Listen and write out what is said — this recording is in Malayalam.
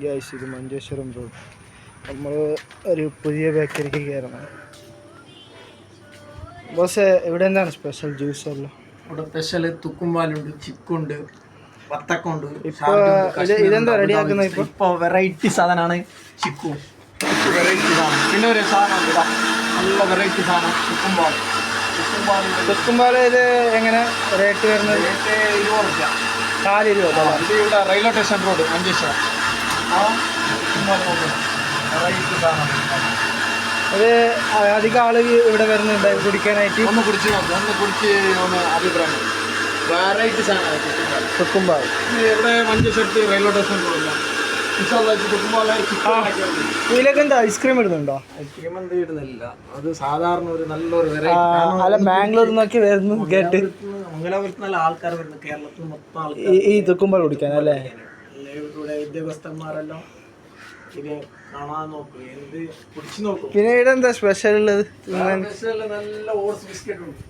ഗൈസ് ഇത് മഞ്ചേശ്വരം റോഡ്. നമ്മൾ ഒരു പുതിയ ബേക്കറിക്ക് കയറണം. ബോസ് ഇവിടെ എന്താണ് സ്പെഷ്യൽ ജ്യൂസ് എല്ലാം? ഇവിടെ സ്പെഷ്യൽ തുക്കുംപാലുണ്ട്, ചിക്കുണ്ട്, വത്തക്കുണ്ട്. ഇതെന്താ റെഡിയാക്കുന്നത്? ഇപ്പോൾ വെറൈറ്റി സാധനമാണ് ചിക്കു. വെറൈറ്റി സാധനം. പിന്നെ ഒരു സാധനം നല്ല വെറൈറ്റി സാധനം തുക്കുംപാൽ. തുക്കുംപാൽ ഇത് എങ്ങനെ റേറ്റ് വരുന്നത്? റേറ്റ് 20 രൂപ. 4 രൂപ. ഇത് ഇവിടെ റെയിൽവേ സ്റ്റേഷൻ റോഡ് മഞ്ചേശ്വരം. ആ തുക്കുംപാൽ വെറൈറ്റി സാധനം. അത് അധികം ആളുകൾ ഇവിടെ വരുന്നുണ്ട് കുടിക്കാനായിട്ട്. ഒന്ന് കുടിച്ച് ഒന്ന് അഭിപ്രായം. വെറൈറ്റി സാധനമാണ് തുക്കുംപാൽ. ഇവിടെ മഞ്ചേശ്വരത്ത് റെയിൽവേ സ്റ്റേഷൻ റോഡില്ല. ഇതിലൊക്കെ എന്താ ഐസ്ക്രീം ഇടുന്നുണ്ടോ? ഐസ്ക്രീം എന്ത് ഇടുന്നില്ല, അത് സാധാരണ ഒരു നല്ലൊരു വെറൈറ്റി. അല്ല ബാംഗ്ലൂരിൽ നിന്നൊക്കെ വരുന്നു കേട്ട്. മംഗലാപുരത്ത് നല്ല ആൾക്കാർ വരുന്നു, കേരളത്തിൽ മൊത്തം ആൾക്കാർ ഈ തുക്കുംപാൽ കുടിക്കാൻ അല്ലേ? ഇവിടെ ഉദ്യോഗസ്ഥന്മാരെല്ലാം ഇത് കാണാൻ നോക്കും, എന്ത് കുടിച്ചു നോക്കും. പിന്നെ ഇവിടെ എന്താ സ്പെഷ്യൽ ഉള്ളത്? നല്ല ഓട്സ് ബിസ്ക്കറ്റ് ഉണ്ട്.